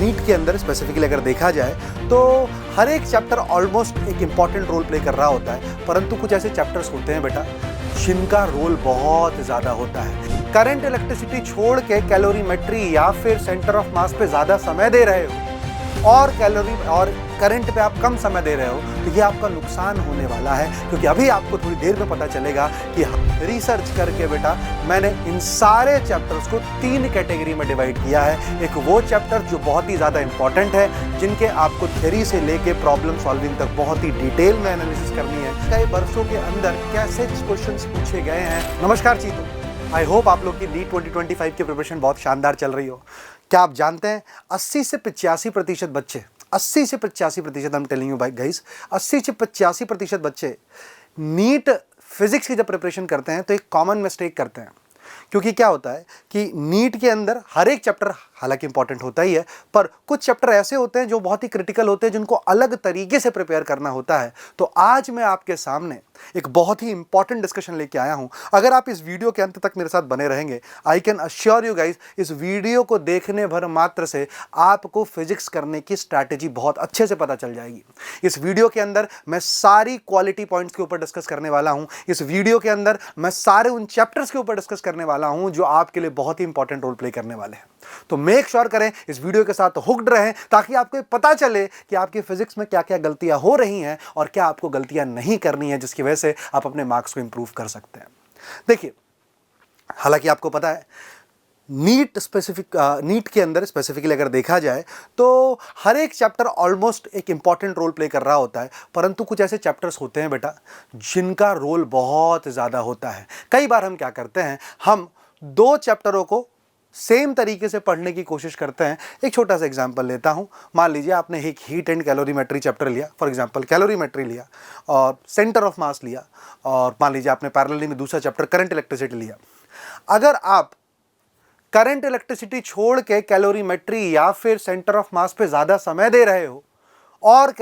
NEET के अंदर specifically अगर देखा जाए तो हर एक चैप्टर ऑलमोस्ट एक इंपॉर्टेंट रोल प्ले कर रहा होता है, परंतु कुछ ऐसे चैप्टर्स होते हैं बेटा जिनका रोल बहुत ज़्यादा होता है। करंट इलेक्ट्रिसिटी छोड़ के कैलोरीमेट्री या फिर सेंटर ऑफ मास पे ज़्यादा समय दे रहे हो और कैलोरी और करंट पे आप कम समय दे रहे हो तो ये आपका नुकसान होने वाला है, क्योंकि अभी आपको थोड़ी देर में पता चलेगा कि रिसर्च करके बेटा मैंने इन सारे चैप्टर्स को 3 कैटेगरी में डिवाइड किया है। एक वो चैप्टर जो बहुत ही ज़्यादा इंपॉर्टेंट है, जिनके आपको थ्योरी से लेके प्रॉब्लम सॉल्विंग तक बहुत ही डिटेल में एनालिसिस करनी है। कई वर्षों के अंदर कैसे क्वेश्चन पूछे गए हैं। नमस्कार चीतू, आई होप आप लोग की नीट 2025 की प्रिपरेशन बहुत शानदार चल रही हो। क्या आप जानते हैं 80 से 85% बच्चे, 80 से 85% आई एम टेलिंग यू भाई गाइस, 80 से 85% बच्चे नीट फिजिक्स की जब प्रिपरेशन करते हैं तो एक कॉमन मिस्टेक करते हैं। क्योंकि क्या होता है कि नीट के अंदर हर एक चैप्टर हालांकि इंपॉर्टेंट होता ही है, पर कुछ चैप्टर ऐसे होते हैं जो बहुत ही क्रिटिकल होते हैं, जिनको अलग तरीके से प्रिपेयर करना होता है। तो आज मैं आपके सामने एक बहुत ही इंपॉर्टेंट डिस्कशन लेके आया हूं। अगर आप इस वीडियो के अंत तक मेरे साथ बने रहेंगे, I can assure you guys, इस वीडियो को देखने भर मात्र से आपको फिजिक्स करने की स्ट्रैटेजी बहुत अच्छे से पता चल जाएगी। इस वीडियो के अंदर मैं सारी क्वालिटी पॉइंट्स के ऊपर डिस्कस करने वाला हूं। इस वीडियो के अंदर मैं सारे उन चैप्टर्स के ऊपर डिस्कस करने वाला हूं जो आपके लिए बहुत ही इंपॉर्टेंट रोल प्ले करने वाले हैं। तो मेक श्योर करें इस वीडियो के साथ हुक्ड रहें, ताकि आपको पता चले कि आपकी फिजिक्स में क्या क्या गलतियां हो रही हैं और क्या आपको गलतियां नहीं करनी है, जिसकी वजह से आप अपने मार्क्स को इंप्रूव कर सकते हैं। देखिए, हालांकि आपको पता है नीट के अंदर स्पेसिफिकली अगर देखा जाए तो हर एक चैप्टर ऑलमोस्ट एक इंपॉर्टेंट रोल प्ले कर रहा होता है, परंतु कुछ ऐसे चैप्टर्स होते हैं बेटा जिनका रोल बहुत ज़्यादा होता है। कई बार हम क्या करते हैं, हम 2 चैप्टरों को सेम तरीके से पढ़ने की कोशिश करते हैं। एक छोटा सा एग्जांपल लेता हूं। मान लीजिए आपने एक हीट एंड कैलोरीमेट्री चैप्टर लिया, फॉर एग्जांपल कैलोरीमेट्री लिया और सेंटर ऑफ मास लिया, और मान लीजिए आपने पैरेलली में दूसरा चैप्टर करंट इलेक्ट्रिसिटी लिया। अगर आप करंट इलेक्ट्रिसिटी छोड़ के कैलोरीमेट्री या फिर सेंटर ऑफ मास पे ज़्यादा समय दे रहे हो और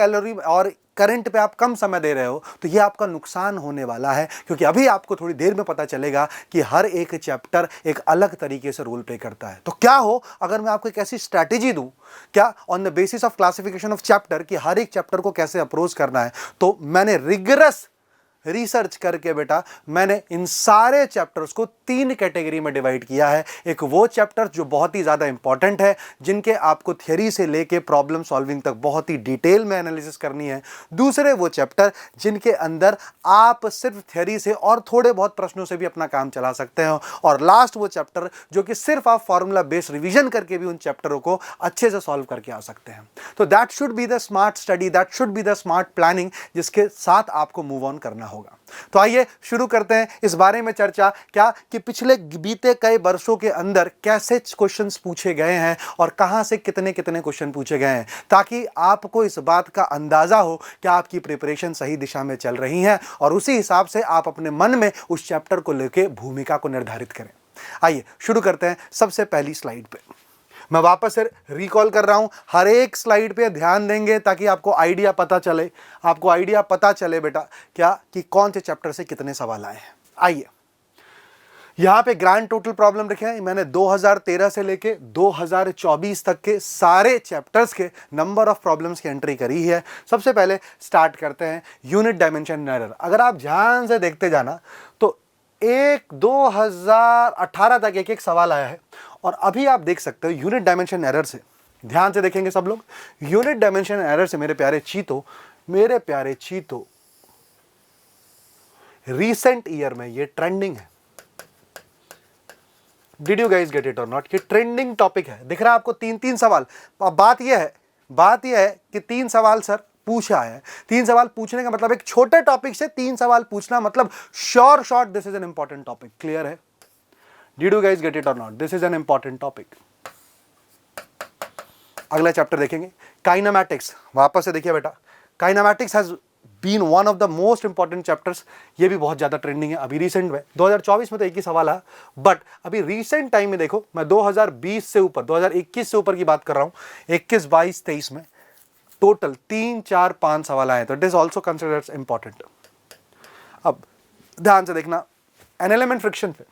करंट पे आप कम समय दे रहे हो तो ये आपका नुकसान होने वाला है, क्योंकि अभी आपको थोड़ी देर में पता चलेगा कि हर एक चैप्टर एक अलग तरीके से रोल प्ले करता है। तो क्या हो अगर मैं आपको एक ऐसी स्ट्रैटेजी दूं, क्या on the basis of classification of chapter, कि हर एक चैप्टर को कैसे अप्रोच करना है। तो मैंने रिगरस रिसर्च करके बेटा मैंने इन सारे चैप्टर्स को 3 कैटेगरी में डिवाइड किया है। एक वो चैप्टर जो बहुत ही ज़्यादा इंपॉर्टेंट है, जिनके आपको थ्योरी से लेके प्रॉब्लम सॉल्विंग तक बहुत ही डिटेल में एनालिसिस करनी है। दूसरे वो चैप्टर जिनके अंदर आप सिर्फ थ्योरी से और थोड़े बहुत प्रश्नों से भी अपना काम चला सकते हो। और लास्ट वो चैप्टर जो कि सिर्फ आप फॉर्मूला बेस्ड रिविजन करके भी उन चैप्टरों को अच्छे से सॉल्व करके आ सकते हैं। तो that should be the smart study, that should be the smart planning, जिसके साथ आपको मूव ऑन करना होगा। तो आइए शुरू करते हैं इस बारे में चर्चा, क्या कि पिछले बीते कई वर्षों के अंदर कैसे क्वेश्चंस पूछे गए हैं और कहां से कितने कितने क्वेश्चन पूछे गए हैं, ताकि आपको इस बात का अंदाजा हो कि आपकी प्रिपरेशन सही दिशा में चल रही है और उसी हिसाब से आप अपने मन में उस चैप्टर को लेकर भूमिका को निर्धारित करें। आइए शुरू करते हैं सबसे पहली स्लाइड पे। मैं वापस से रिकॉल कर रहा हूं, हर एक स्लाइड पे ध्यान देंगे ताकि आपको आइडिया पता चले बेटा क्या कि कौन से चैप्टर से कितने सवाल आए हैं। आइए, यहां पे ग्रैंड टोटल प्रॉब्लम लिखे हैं। मैंने 2013 से लेके 2024 तक के सारे चैप्टर्स के नंबर ऑफ प्रॉब्लम्स की एंट्री करी है। सबसे पहले स्टार्ट करते हैं यूनिट डायमेंशन एरर। अगर आप ध्यान से देखते जाना तो 2018 तक एक सवाल आया है, और अभी आप देख सकते हो यूनिट डायमेंशन एरर से, ध्यान से देखेंगे सब लोग, यूनिट डायमेंशन एरर से मेरे प्यारे चीतो रीसेंट ईयर में ये ट्रेंडिंग है। Did you guys get it और नॉट? ये ट्रेंडिंग टॉपिक है। दिख रहा है आपको 3 सवाल। अब बात यह है कि 3 सवाल सर पूछा है। 3 सवाल पूछने का मतलब एक छोटे टॉपिक से 3 सवाल पूछना, मतलब sure short this is an important topic. Clear है? Did you guys get it or not? This is an important topic. अगला चैप्टर देखेंगे काइनेमैटिक्स। वापस से देखिए बेटा, kinematics has been one of the most important chapters. ये भी बहुत ज्यादा ट्रेंडिंग है अभी रिसेंट में। 2024 में तो एक ही सवाल है, बट अभी रिसेंट टाइम में देखो, मैं 2020 से ऊपर 2021 से ऊपर की बात कर रहा हूं, 21, 22, 23 में टोटल 3, 4, 5 सवाल आए। तो it is also considered important. अब ध्यान से देखना, एन एलिमेंट फ्रिक्शन पे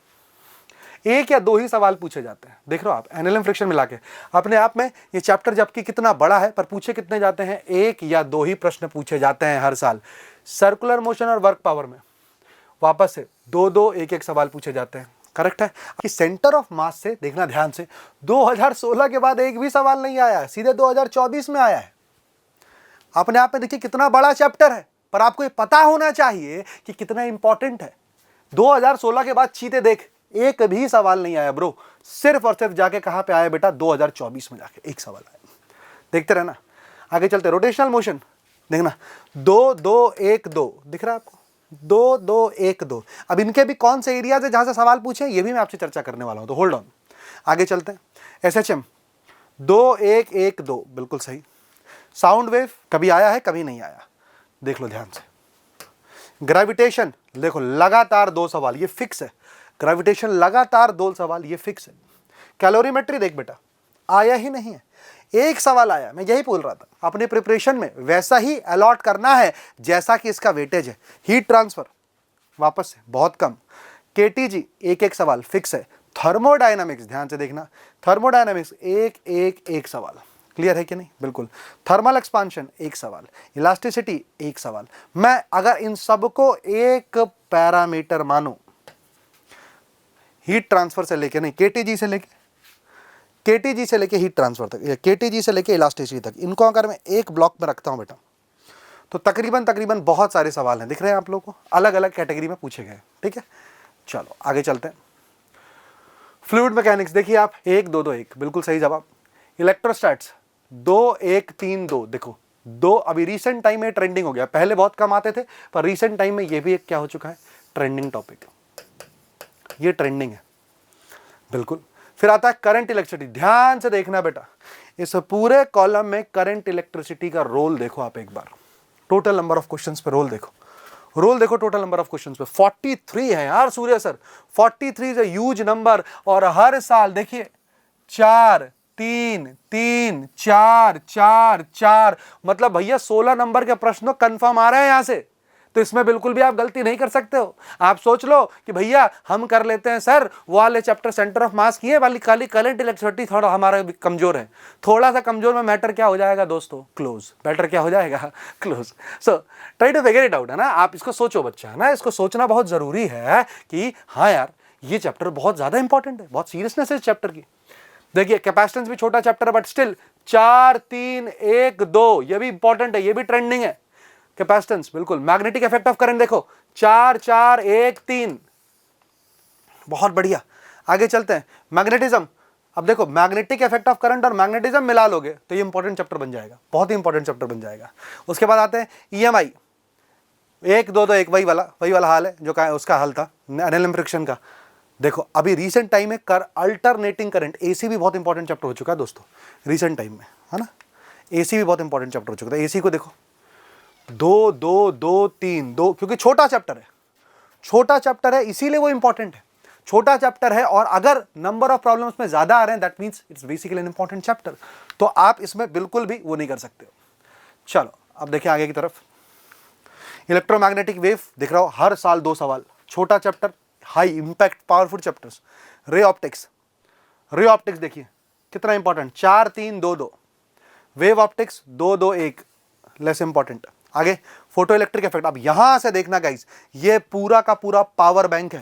एक या दो ही सवाल पूछे जाते हैं। देख रहे हो आप, एनालिम फ्रिक्शन मिला के अपने आप में ये चैप्टर जबकि कितना बड़ा है पर पूछे कितने जाते हैं, एक या दो ही प्रश्न पूछे जाते हैं हर साल। सर्कुलर मोशन और वर्क पावर में वापस से दो दो एक एक सवाल पूछे जाते हैं। करेक्ट है कि सेंटर ऑफ मास से देखना ध्यान से, 2016 के बाद एक भी सवाल नहीं आया है, सीधे 2024 में आया है। अपने आप में देखिए कितना बड़ा चैप्टर है, पर आपको ये पता होना चाहिए कि कितना इंपॉर्टेंट है। 2016 के बाद चीते देख, एक भी सवाल नहीं आया ब्रो, सिर्फ और सिर्फ जाके कहां पे आया बेटा, 2024 में जाके एक सवाल आया। देखते रहना, आगे चलते। रोटेशनल मोशन देखना, 2 2 1 2 दिख रहा है आपको, 2 2 1 2। अब इनके भी कौन से एरियाज है जहां से सवाल पूछे, ये भी मैं आपसे चर्चा करने वाला हूं, तो होल्ड ऑन। आगे चलते हैं। एसएचएम 2 1 1 2 बिल्कुल सही। साउंड वेव कभी आया है कभी नहीं आया, देख लो ध्यान से। ग्रेविटेशन देखो, लगातार 2 सवाल, ये फिक्स है। ग्रेविटेशन लगातार 2 सवाल, ये फिक्स है। कैलोरीमेट्री देख बेटा, आया ही नहीं है, एक सवाल आया। मैं यही बोल रहा था, अपने प्रिपरेशन में वैसा ही अलॉट करना है जैसा कि इसका वेटेज है। हीट ट्रांसफर वापस से बहुत कम। केटीजी एक एक सवाल फिक्स है। थर्मोडायनामिक्स ध्यान से देखना, थर्मोडायनामिक्स एक एक एक सवाल, क्लियर है कि नहीं, बिल्कुल। थर्मल एक्सपांशन एक सवाल, इलास्टिसिटी एक सवाल। मैं अगर इन सबको एक पैरामीटर मानूं, हीट ट्रांसफर से लेके नहीं, केटीजी से लेके हीट ट्रांसफर तक, केटीजी से लेके इलास्टिसिटी तक, इनको अगर मैं एक ब्लॉक में रखता हूं बेटा, तो तकरीबन बहुत सारे सवाल हैं, दिख रहे हैं आप लोगों को, अलग अलग कैटेगरी में पूछे गए। ठीक है, चलो आगे चलते हैं। फ्लूइड मैकेनिक्स देखिए आप, 1 2 2 1 बिल्कुल सही जवाब। इलेक्ट्रोस्टैट्स 2 1 3 2 देखो, 2 अभी रिसेंट टाइम में ट्रेंडिंग हो गया, पहले बहुत कम आते थे, पर रिसेंट टाइम में ये भी एक क्या हो चुका है, ट्रेंडिंग टॉपिक, ये ट्रेंडिंग है बिल्कुल। फिर आता है करंट इलेक्ट्रिसिटी, ध्यान से देखना बेटा, इस पूरे कॉलम में करंट इलेक्ट्रिसिटी का रोल देखो आप एक बार, टोटल नंबर ऑफ क्वेश्चंस पे रोल देखो, टोटल नंबर ऑफ क्वेश्चंस पे 43 है यार Surya sir, 43 is a huge number. और हर साल देखिए 4 3 3 4 4 4, मतलब भैया 16 नंबर के प्रश्न कंफर्म आ रहे हैं यहां से, तो इसमें बिल्कुल भी आप गलती नहीं कर सकते हो। आप सोच लो कि भैया हम कर लेते हैं सर वो वाले चैप्टर सेंटर ऑफ मास किए वाली, खाली करंट इलेक्ट्रिसिटी थोड़ा हमारा कमजोर है, थोड़ा सा कमजोर में मैटर क्या हो जाएगा दोस्तों, क्लोज, मैटर क्या हो जाएगा, close. So try to figure it out, है ना, आप इसको सोचो बच्चा, है ना, इसको सोचना बहुत जरूरी है कि हाँ यार ये चैप्टर बहुत ज्यादा इंपॉर्टेंट है, बहुत सीरियसनेस है इस चैप्टर की। देखिए कैपेसिटेंस भी छोटा चैप्टर है, बट स्टिल 4 3 1 2 ये भी इंपॉर्टेंट है, ये भी ट्रेंडिंग है कैपेसिटेंस, बिल्कुल। मैग्नेटिक इफेक्ट ऑफ करंट देखो 4 4 1 3, बहुत बढ़िया। आगे चलते हैं, मैग्नेटिज्म। अब देखो मैग्नेटिक इफेक्ट ऑफ करंट और मैग्नेटिज्म मिला लोगे तो ये इंपॉर्टेंट चैप्टर बन जाएगा, बहुत ही इंपॉर्टेंट चैप्टर बन जाएगा। उसके बाद आते हैं ईएमआई, 1 2 2 1 वही वाला हाल है जो उसका हल था एनालिम फ्रिक्शन का। देखो अभी रीसेंट टाइम में कर अल्टरनेटिंग करंट, एसी भी बहुत इंपॉर्टेंट चैप्टर हो चुका है दोस्तों रीसेंट टाइम में, है ना, एसी भी बहुत इंपॉर्टेंट चैप्टर हो चुका है। एसी को देखो 2 2 2 3 2, क्योंकि छोटा चैप्टर है इसीलिए वो इंपॉर्टेंट है, छोटा चैप्टर है, और अगर नंबर ऑफ प्रॉब्लम्स में ज्यादा आ रहे हैं that means it's basically an important chapter, तो आप इसमें बिल्कुल भी वो नहीं कर सकते हो। चलो अब देखिए आगे की तरफ, इलेक्ट्रोमैग्नेटिक वेव दिख रहा हो, हर साल 2 सवाल, छोटा chapter, high impact powerful chapters. Ray optics देखिए कितना important, 4 3 2 2। Wave optics 2 2 1 less important. आगे फोटो इलेक्ट्रिक इफेक्ट, अब यहां से देखना गाइस, ये पूरा का पूरा पावर बैंक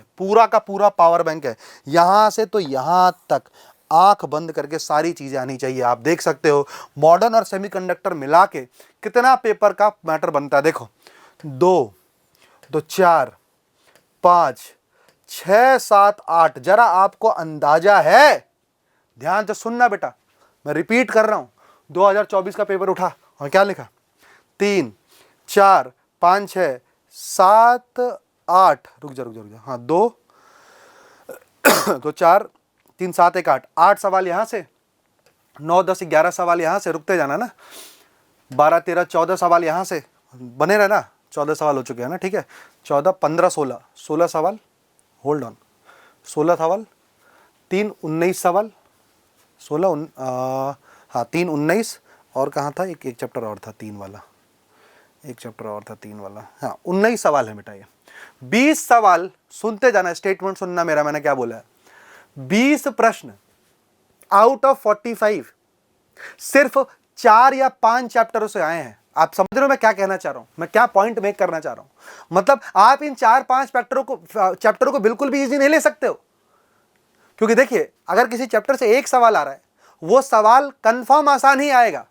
है, यहां से तो यहां तक आंख बंद करके सारी चीजें आनी चाहिए। आप देख सकते हो मॉडर्न और सेमीकंडक्टर मिला के कितना पेपर का मैटर बनता है। देखो 2 2 4 5 6 7 8, जरा आपको अंदाजा है, ध्यान से सुनना बेटा, मैं रिपीट कर रहा हूं, 2024 का पेपर उठा और क्या लिखा, 3 4 5 6 7 8, रुक जा, हाँ 2 2 4 3 7 1 8, 8 सवाल यहां से, 9 10 11 सवाल यहां से, रुकते जाना ना, 12 13 14 सवाल यहां से, बने रहना, 14 सवाल हो चुके हैं ना, ठीक है, 14 15 16 सवाल, होल्ड ऑन, 16 सवाल, 3 19 सवाल, 16 हाँ 3 19, और कहाँ था एक चैप्टर और था 3 वाला, एक चैप्टर और था 3 वाला, हाँ 19 सवाल है बेटा। ये 20 सवाल, सुनते जाना, स्टेटमेंट सुनना मेरा, मैंने क्या बोला है, 20 प्रश्न आउट ऑफ 45 सिर्फ 4 या 5 चैप्टरों से आए हैं। आप समझ रहे हो मैं क्या कहना चाह रहा हूं, मैं क्या पॉइंट मेक करना चाह रहा हूं। मतलब आप इन 4-5 चैप्टरों को बिल्कुल भी इजी नहीं ले सकते हो, क्योंकि देखिए अगर किसी चैप्टर से एक सवाल आ रहा है, वो सवाल कंफर्म आसान ही आएगा।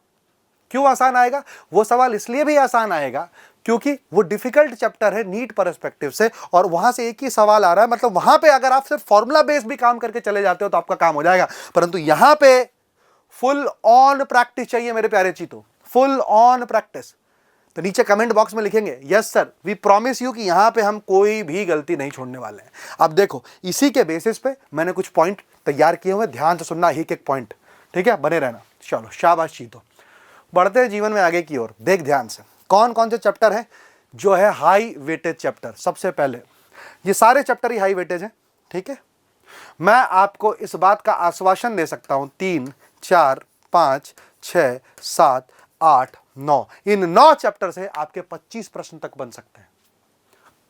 क्यों आसान आएगा? वो सवाल इसलिए भी आसान आएगा क्योंकि वो डिफिकल्ट चैप्टर है नीट पर्सपेक्टिव से, और वहां से एक ही सवाल आ रहा है। मतलब वहां पे अगर आप सिर्फ फॉर्मूला बेस भी काम करके चले जाते हो तो आपका काम हो जाएगा, परंतु यहां पे फुल ऑन प्रैक्टिस चाहिए मेरे प्यारे चीतो, फुल ऑन प्रैक्टिस। तो नीचे कमेंट बॉक्स में लिखेंगे yes sir, we promise you कि यहां पे हम कोई भी गलती नहीं छोड़ने वाले हैं। अब देखो इसी के बेसिस पे मैंने कुछ पॉइंट तैयार किए हुए, ध्यान से सुनना एक एक पॉइंट, ठीक है? बने रहना। चलो शाबाश चीतो, बढ़ते हैं जीवन में आगे की ओर। देख ध्यान से कौन कौन से चैप्टर है जो है हाई वेटेज चैप्टर। सबसे पहले ये सारे चैप्टर ही हाई वेटेज हैं, ठीक है? मैं आपको इस बात का आश्वासन दे सकता हूं 3, 4, 5, 6, 7, 8, 9, इन 9 चैप्टर से आपके 25 प्रश्न तक बन सकते हैं।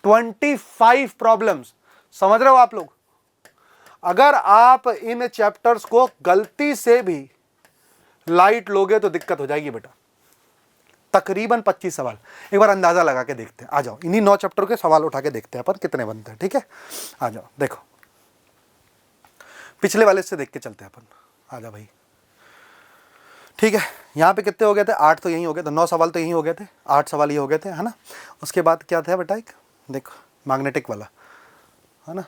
25 प्रॉब्लम्स, समझ रहे हो आप लोग? अगर आप इन चैप्टर्स को गलती से भी लाइट लोगे तो दिक्कत हो जाएगी बेटा। तकरीबन 25 सवाल, एक बार अंदाजा लगा के देखते हैं। आ जाओ इन्हीं 9 चैप्टर के सवाल उठा के देखते हैं अपन कितने बनते हैं, ठीक है? आ जाओ देखो, पिछले वाले से देख के चलते हैं अपन। आ जाओ भाई, ठीक है? यहाँ पे कितने हो गए थे? 8 तो यही हो गए थे, 9 सवाल तो यही हो गए थे, 8 सवाल ये हो गए थे, है ना? उसके बाद क्या था बेटा, एक देखो मैग्नेटिक वाला, है ना?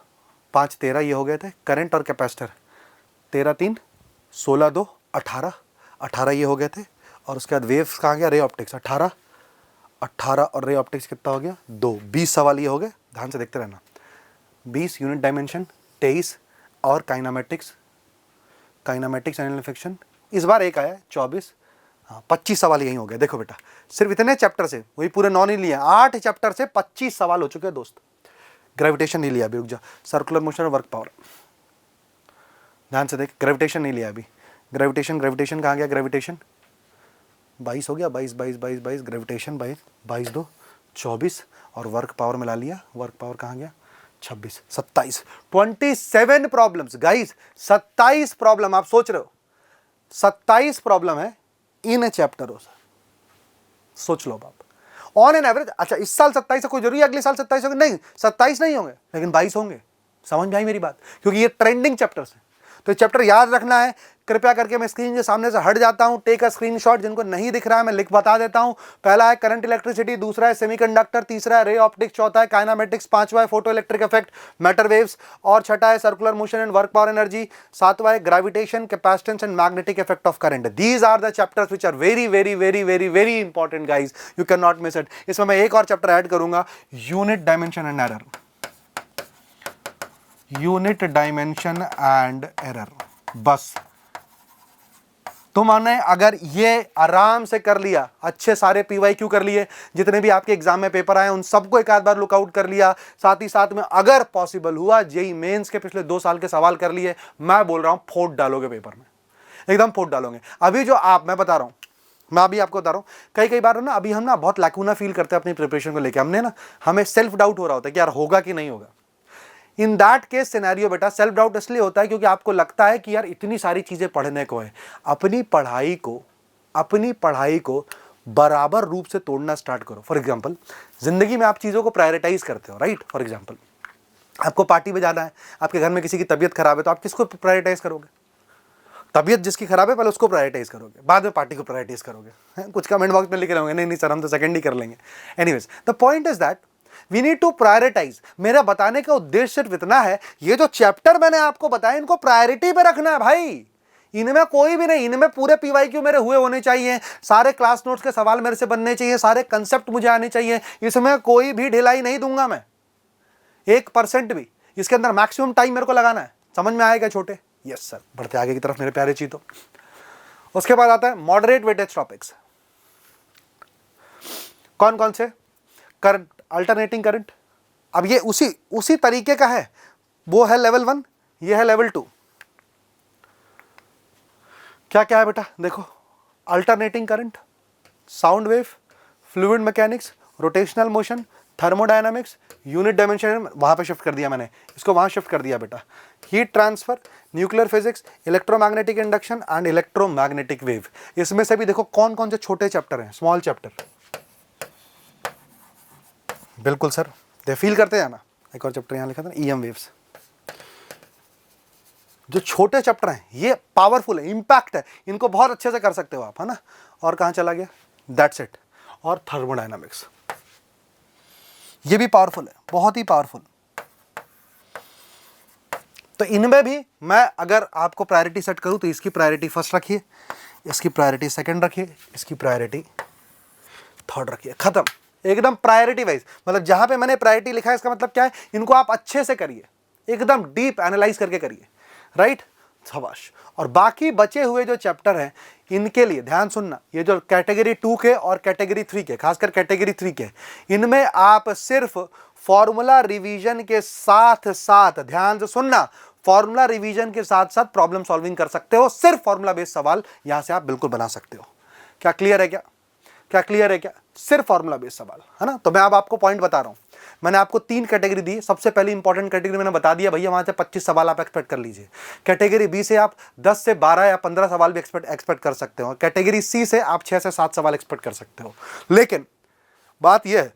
5, 13 ये हो गए थे। करंट और कैपेसिटर 13, 3, 16, 2, 18, 18 ये हो गए थे। और उसके बाद वेव्स कहाँ गया? रे ऑप्टिक्स 18, 18 और रे ऑप्टिक्स कितना हो गया? 2, 20 सवाल ये हो गए। ध्यान से देखते रहना। 20 यूनिट डायमेंशन, 23 और काइनामेटिक्स एंड इन्फेक्शन इस बार एक आया 24। हाँ 25 सवाल यही हो गए। देखो बेटा सिर्फ इतने चैप्टर से, वही पूरे 9 नहीं लिए, 8 चैप्टर से 25 सवाल हो चुके हैं दोस्त। ग्रेविटेशन नहीं लिया अभी, रुक जा। सर्कुलर मोशन और वर्क पावर, ध्यान से देख। ग्रेविटेशन नहीं लिया अभी। ग्रेविटेशन कहाँ गया? ग्रेविटेशन 22 हो गया, 22 22 22 22 ग्रेविटेशन 22 2 24 और वर्क पावर मिला लिया। वर्क पावर कहाँ गया? 26 27 27 प्रॉब्लम्स गाइस, 27 प्रॉब्लम। आप सोच रहे हो 27 प्रॉब्लम है इन चैप्टरों से, सोच लो बाप। ऑन एन एवरेज, अच्छा इस साल 27 है, कोई जरूरी अगले साल 27 होंगे? नहीं 27 नहीं होंगे, लेकिन 22 होंगे। समझ में आई मेरी बात? क्योंकि ये ट्रेंडिंग चैप्टर्स हैं, तो चैप्टर याद रखना है। कृपया करके मैं स्क्रीन के सामने से हट जाता हूं, टेक अ स्क्रीनशॉट। जिनको नहीं दिख रहा है मैं लिख बता देता हूं। पहला है करंट इलेक्ट्रिसिटी, दूसरा है सेमीकंडक्टर, तीसरा है रे ऑप्टिक्स, चौथा है काइनामेटिक्स, पांचवा है photo electric effect matter waves, और छठा है circular motion and work power energy, सातवां है gravitation, capacitance and magnetic effect of current. These are the chapters which are very very very very very important guys, you can not miss it. इसमें मैं एक और chapter add करूंगा, unit dimension and error. Unit dimension and error, बस तुमने अगर ये आराम से कर लिया, अच्छे सारे PYQ कर लिए, जितने भी आपके एग्जाम में पेपर आए उन सबको एक आध बार लुकआउट कर लिया, साथ ही साथ में अगर पॉसिबल हुआ जेई मेंस के पिछले 2 साल के सवाल कर लिए, मैं बोल रहा हूं फोड़ डालोगे पेपर में, एकदम फोड़ डालोगे। अभी जो मैं बता रहा हूं, मैं अभी आपको बता रहा हूं, कई बार ना अभी हम ना बहुत लैकूना फील करते हैं अपनी प्रिपरेशन को लेकर। हमने ना, हमें सेल्फ डाउट हो रहा होता है कि यार होगा कि नहीं होगा। इन दैट केस सिनेरियो बेटा, सेल्फ डाउट इसलिए होता है क्योंकि आपको लगता है कि यार इतनी सारी चीजें पढ़ने को है। अपनी पढ़ाई को बराबर रूप से तोड़ना स्टार्ट करो। फॉर एग्जांपल जिंदगी में आप चीजों को प्रायोरिटाइज करते हो, राइट? फॉर एग्जांपल आपको पार्टी में जाना है, आपके घर में किसी की तबीयत खराब है, तो आप किसको प्रायोरिटाइज करोगे? तबीयत जिसकी खराब है पहले उसको प्रायोरिटाइज करोगे, बाद में पार्टी को प्रायोरिटाइज करोगे। कुछ कमेंट बॉक्स में लिख रहे होंगे नहीं सर हम तो सेकंड ही कर लेंगे। Anyways the point is that we need to prioritise. मेरा बताने का उद्देश्य सिर्फ इतना है, ये जो चैप्टर मैंने आपको बताया इनको प्रायोरिटी पे रखना है भाई। इनमें कोई भी नहीं, इनमें पूरे PYQ मेरे हुए होने चाहिए, सारे क्लास नोट्स के सवाल मेरे से बनने चाहिए, सारे कंसेप्ट मुझे आने चाहिए। इसमें कोई भी ढिलाई नहीं दूंगा मैं 1% भी। इसके अंदर मैक्सिमम टाइम मेरे को लगाना है। समझ में आएगा छोटे? Yes sir. बढ़ते आगे की तरफ मेरे प्यारे चीतों। उसके बाद आता है मॉडरेट वेटेज टॉपिक्स। कौन कौन से? Current, alternating current. अब ये उसी तरीके का है, वो है लेवल 1, ये है लेवल 2। क्या क्या है बेटा? देखो, alternating current, sound wave, fluid mechanics, rotational motion, thermodynamics, unit dimension वहाँ पे शिफ्ट कर दिया मैंने, इसको वहाँ शिफ्ट कर दिया बेटा, heat transfer, nuclear physics, electromagnetic induction and electromagnetic wave. इसमें से भी देखो कौन कौन से छोटे चैप्टर हैं, स्मॉल चैप्टर। बिल्कुल सर, दे फील करते हैं ना। एक और चैप्टर यहाँ लिखा था, ईएम वेव्स। जो छोटे चैप्टर हैं ये पावरफुल है, इंपैक्ट है, इनको बहुत अच्छे से कर सकते हो आप, है ना। और कहाँ चला गया, दैट्स इट। और थर्मोडायनामिक्स, ये भी पावरफुल है, बहुत ही पावरफुल। तो इनमें भी मैं अगर आपको प्रायोरिटी सेट करूं तो इसकी प्रायोरिटी फर्स्ट रखिए, इसकी प्रायोरिटी सेकंड रखिए, इसकी प्रायोरिटी थर्ड रखिए, खत्म। एकदम प्रायोरिटी वाइज, मतलब जहां पे मैंने प्रायोरिटी लिखा है इसका मतलब क्या है, इनको आप अच्छे से करिए, एकदम डीप एनालाइज करके करिए, राइट, शाबाश। और बाकी बचे हुए जो चैप्टर हैं इनके लिए ध्यान सुनना, ये जो कैटेगरी 2 के और कैटेगरी 3 के, खासकर कैटेगरी 3 के, इनमें आप सिर्फ फॉर्मूला रिवीजन के साथ साथ, ध्यान से सुनना, फॉर्मूला रिवीजन के साथ साथ प्रॉब्लम सॉल्विंग कर सकते हो। सिर्फ फॉर्मूला बेस्ड सवाल यहां से आप बिल्कुल बना सकते हो। क्या क्लियर है, क्या क्लियर है, क्या सिर्फ फॉर्मूला बेस्ड सवाल, है ना। तो मैं अब आपको पॉइंट बता रहा हूं, मैंने आपको 3 कैटेगरी दी। सबसे पहली इंपॉर्टेंट कैटेगरी मैंने बता दिया भैया, वहां से 25 सवाल आप एक्सपेक्ट कर लीजिए। कैटेगरी बी से आप 10 से 12 या 15 सवाल भी एक्सपेक्ट कर सकते हो। कैटेगरी सी से आप 6 से 7 सवाल एक्सपेक्ट कर सकते हो। लेकिन बात यह है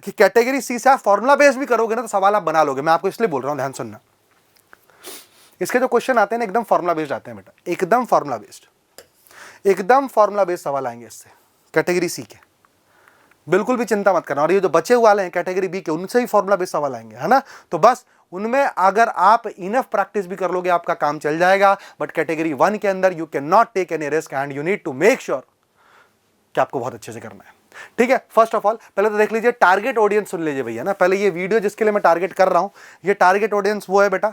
कि कैटेगरी सी से आप फॉर्मूला बेस्ड भी करोगे ना तो सवाल आप बना लोगे। मैं आपको इसलिए बोल रहा हूं, ध्यान सुनना। इसके जो क्वेश्चन आते हैं ना एकदम फॉर्मूला बेस्ड आते हैं बेटा, एकदम फॉर्मूला बेस्ड, एकदम फॉर्मूला बेस्ड सवाल आएंगे इससे, कैटेगरी सी के। बिल्कुल भी चिंता मत करना। और ये जो बचे हुए वाले हैं कैटेगरी बी के, उनसे ही फॉर्मूला बेस्ड सवाल आएंगे, है ना। तो बस उनमें अगर आप इनफ प्रैक्टिस भी कर लोगे आपका काम चल जाएगा। बट कैटेगरी 1 के अंदर you can not take any risk and you need to make sure कि आपको बहुत अच्छे से करना है, ठीक है। फर्स्ट ऑफ ऑल पहले तो देख लीजिए टारगेट ऑडियंस, सुन लीजिए भैया ना। पहले ये वीडियो जिसके लिए मैं टारगेट कर रहा हूं, ये टारगेट ऑडियंस वो है बेटा,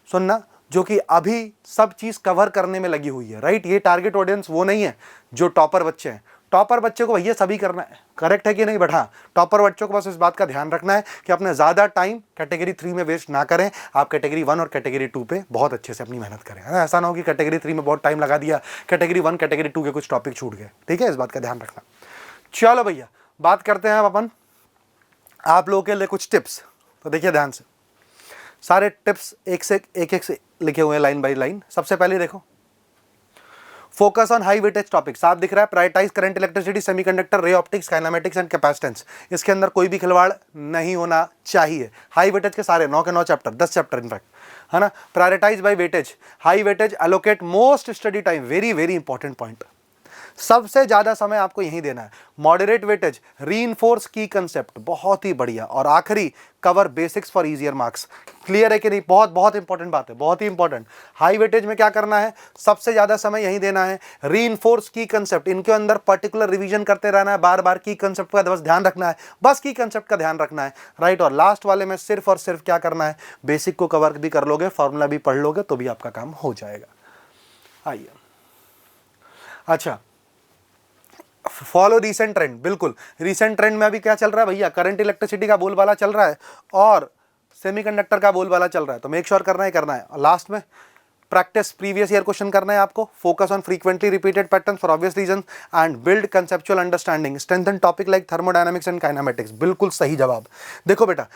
सुनना, जो कि अभी सब चीज कवर करने में लगी हुई है, राइट। ये टारगेट ऑडियंस वो नहीं है जो टॉपर बच्चे हैं। टॉपर बच्चे को भैया सभी करना है, करेक्ट है कि नहीं, बट हाँ टॉपर बच्चों को बस इस बात का ध्यान रखना है कि अपने ज़्यादा टाइम कैटेगरी 3 में वेस्ट ना करें। आप कैटेगरी 1 और कैटेगरी 2 पे बहुत अच्छे से अपनी मेहनत करें, है ना। ऐसा ना हो कि कैटेगरी 3 में बहुत टाइम लगा दिया, कैटेगरी 1 कैटेगरी 2 के कुछ टॉपिक छूट गए, ठीक है। इस बात का ध्यान रखना। चलो भैया बात करते हैं अब अपन आप लोगों के लिए कुछ टिप्स। तो देखिए ध्यान से, सारे टिप्स एक से लिखे हुए हैं लाइन बाई लाइन। सबसे पहले देखो, focus on high weightage topic, साफ दिख रहा है। Prioritise current, electricity, semiconductor, ray optics, kinematics and capacitance. इसके अंदर कोई भी खिलवाड़ नहीं होना चाहिए। हाई वेटेज के सारे 9 के 9 चैप्टर, 10 चैप्टर इनफैक्ट, है ना। Prioritise by weightage, high weightage allocate most study time, very very important point, सबसे ज्यादा समय आपको यहीं देना है। Moderate weightage, reinforce key concept, बहुत ही बढ़िया। और आखिरी, cover basics for easier marks. Clear है कि नहीं, बहुत बहुत इंपॉर्टेंट बात है, बहुत ही इंपॉर्टेंट। हाई वेटेज में क्या करना है, सबसे ज्यादा समय यहीं देना है। रीइंफोर्स की कंसेप्ट, इनके अंदर पर्टिकुलर रिवीजन करते रहना है, बार बार की कंसेप्ट का बस ध्यान रखना है, बस की कंसेप्ट का ध्यान रखना है, राइट। और लास्ट वाले में सिर्फ और सिर्फ क्या करना है, बेसिक को कवर भी कर लोगे, फॉर्मूला भी पढ़ लोगे तो भी आपका काम हो जाएगा। आइए, अच्छा, फॉलो रीसेंट ट्रेंड। बिल्कुल रीसेंट ट्रेंड में अभी क्या चल रहा है भैया, करंट इलेक्ट्रिसिटी का बोलबाला चल रहा है और सेमीकंडक्टर का बोलबाला चल रहा है। तो मेक श्योर करना है। और लास्ट में प्रैक्टिस प्रीवियस ईयर क्वेश्चन करना है आपको। Focus on frequently repeated patterns for obvious reason and build conceptual understanding. Strengthen topic like thermodynamics and kinematics. बिल्कुल सही जवाब। देखो बेटा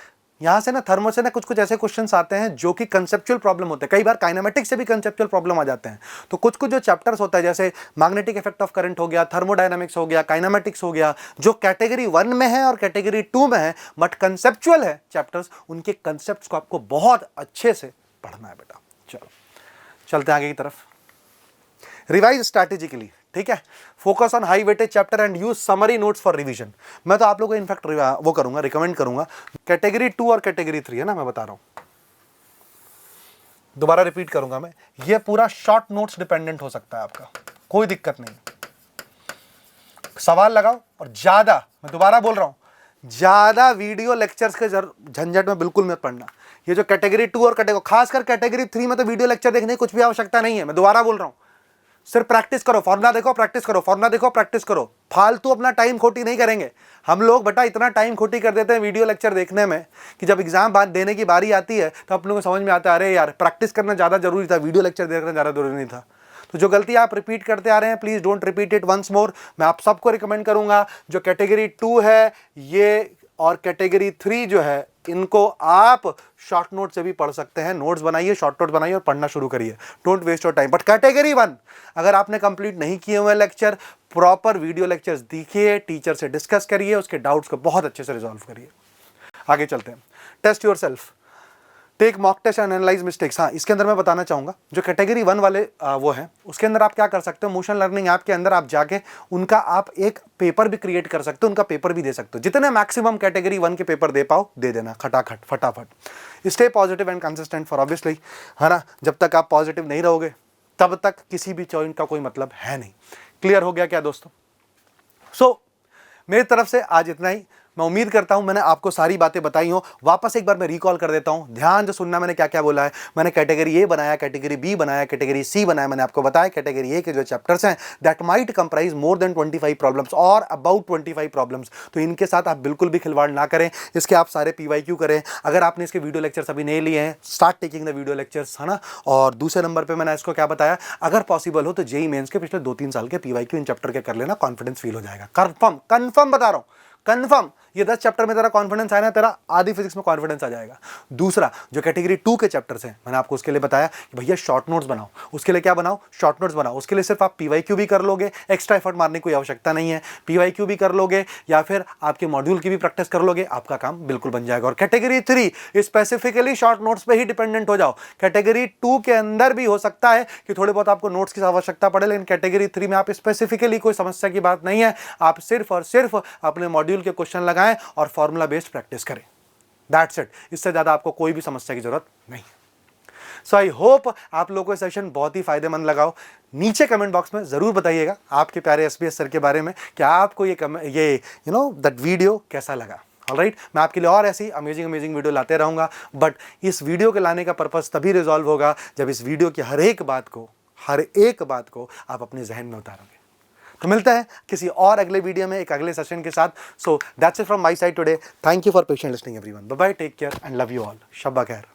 यहाँ से ना थर्मो से ना कुछ ऐसे क्वेश्चंस आते हैं जो कि कंसेप्चुअल प्रॉब्लम होते हैं। कई बार काइनेमेटिक्स से भी कंसेप्चुअल प्रॉब्लम आ जाते हैं। तो कुछ जो चैप्टर्स होता है जैसे मैग्नेटिक इफेक्ट ऑफ करंट हो गया, थर्मोडायनामिक्स हो गया, काइनेमेटिक्स हो गया, जो कैटेगरी 1 में है और कैटेगरी 2 में है बट कंसेप्चुअल है चैप्टर्स, उनके कंसेप्ट को आपको बहुत अच्छे से पढ़ना है बेटा। चलो चलते हैं आगे की तरफ। रिवाइज स्ट्रैटेजिकली, ठीक है। Focus on high weightage chapter and use summary notes for revision. मैं तो आप लोगों को इनफैक्ट वो करूंगा, रिकमेंड करूंगा। कैटेगरी 2 और कैटेगरी 3 है ना, मैं बता रहा हूं, दोबारा रिपीट करूंगा मैं, ये पूरा शॉर्ट नोट्स डिपेंडेंट हो सकता है आपका, कोई दिक्कत नहीं। सवाल लगाओ और ज्यादा, मैं दोबारा बोल रहा हूं, ज्यादा वीडियो लेक्चर्स के झंझट में बिल्कुल मत पढ़ना। ये जो कैटेगरी 2 और कैटेगरी, खासकर कैटेगरी 3 में तो वीडियो लेक्चर देखने की कुछ भी आवश्यकता नहीं है। मैं दोबारा बोल रहा हूं, सिर्फ प्रैक्टिस करो, फॉर्मुला देखो, प्रैक्टिस करो, फॉर्मुला देखो, प्रैक्टिस करो। फालतू अपना टाइम खोटी नहीं करेंगे। हम लोग बेटा इतना टाइम खोटी कर देते हैं वीडियो लेक्चर देखने में कि जब एग्जाम बात देने की बारी आती है तो अपने को समझ में आता है अरे यार प्रैक्टिस करना ज़्यादा जरूरी था, वीडियो लेक्चर देखना ज़्यादा जरूरी नहीं था। तो जो गलती आप रिपीट करते आ रहे हैं please don't repeat it once more. मैं आप सबको रिकमेंड करूंगा जो कैटेगरी 2 है ये और कैटेगरी 3 जो है इनको आप शॉर्ट नोट से भी पढ़ सकते हैं। नोट्स बनाइए, शॉर्ट नोट बनाइए और पढ़ना शुरू करिए। Don't waste your time. But category 1 अगर आपने कंप्लीट नहीं किए हुए लेक्चर, प्रॉपर वीडियो लेक्चर्स देखिए, टीचर से डिस्कस करिए, उसके डाउट्स को बहुत अच्छे से रिजॉल्व करिए। आगे चलते हैं। Test yourself, take mock test and analyse mistakes. हाँ, इसके अंदर मैं बताना चाहूँगा जो कैटेगरी 1 वाले वो हैं उसके अंदर आप क्या कर सकते हो, मोशन लर्निंग ऐप के अंदर आप जाके उनका आप एक पेपर भी क्रिएट कर सकते हो, उनका पेपर भी दे सकते हो। जितने मैक्सिमम कैटेगरी 1 के पेपर दे पाओ दे देना, खटाखट फटाफट। Stay positive and consistent for obviously, है ना। जब तक आप पॉजिटिव नहीं रहोगे तब तक किसी भी चॉइस का कोई मतलब है नहीं। क्लियर हो गया क्या दोस्तों? सो मेरी तरफ से आज इतना ही। मैं उम्मीद करता हूं मैंने आपको सारी बातें बताई हो। वापस एक बार मैं रिकॉल कर देता हूं, ध्यान से सुनना मैंने क्या क्या बोला है। मैंने कैटेगरी ए बनाया, कैटेगरी बी बनाया, कैटेगरी सी बनाया। मैंने आपको बताया कैटेगरी ए के जो चैप्टर्स हैं that might comprise more than 25 problems और अबाउट 25 प्रॉब्लम्स। तो इनके साथ आप बिल्कुल भी खिलवाड़ ना करें। इसके आप सारे PYQ करें। अगर आपने इसके वीडियो लेक्चर्स अभी नहीं लिए हैं, start taking the video lectures, है ना। और दूसरे नंबर पर मैंने इसको क्या बताया, अगर पॉसिबल हो तो JEE मेंस के पिछले 2-3 साल के PYQ इन चैप्टर के कर लेना, कॉन्फिडेंस फील हो जाएगा। कंफर्म बता रहा हूं, कंफर्म। ये 10 चैप्टर में तेरा कॉन्फिडेंस आया ना, तेरा आधी फिजिक्स में कॉन्फिडेंस आ जाएगा। दूसरा जो कैटेगरी 2 के चैप्टर्स हैं, मैंने आपको उसके लिए बताया कि भैया शॉर्ट नोट्स बनाओ। उसके लिए क्या बनाओ, शॉर्ट नोट्स बनाओ। उसके लिए सिर्फ आप PYQ भी कर लोगे, एक्स्ट्रा एफर्ट मारने की कोई आवश्यकता नहीं है। PYQ भी कर लोगे या फिर आपके मॉड्यूल की भी प्रैक्टिस कर लोगे, आपका काम बिल्कुल बन जाएगा। और कैटेगरी 3 स्पेसिफिकली शॉर्ट नोट्स पे ही डिपेंडेंट हो जाओ। कैटेगरी 2 के अंदर भी हो सकता है कि थोड़े बहुत आपको नोट्स की आवश्यकता पड़े, लेकिन कैटेगरी 3 में आप स्पेसिफिकली कोई समस्या की बात नहीं है। आप सिर्फ और सिर्फ अपने मॉड्यूल के क्वेश्चन लगाएं और फॉर्मूला बेस्ड प्रैक्टिस करें। That's it. इससे ज्यादा आपको कोई भी समस्या की जरूरत नहीं। सो आई होप आप लोगों को सेशन बहुत ही फायदेमंद लगा हो। नीचे कमेंट बॉक्स में जरूर बताइएगा आपके प्यारे SBS सर के बारे में कि आपको ये दैट वीडियो कैसा लगा। ऑलराइट, मैं आपके लिए और ऐसी अमेजिंग वीडियो लाते रहूंगा। बट इस वीडियो के लाने का पर्पस तभी रिजॉल्व होगा जब इस वीडियो की हर एक बात को आप अपने जहन में उतारोगे। तो मिलते हैं किसी और अगले वीडियो में, एक अगले सेशन के साथ। So that's it from my side today. Thank you for patient listening everyone. Bye bye, take care and love you all. शब्बा खैर।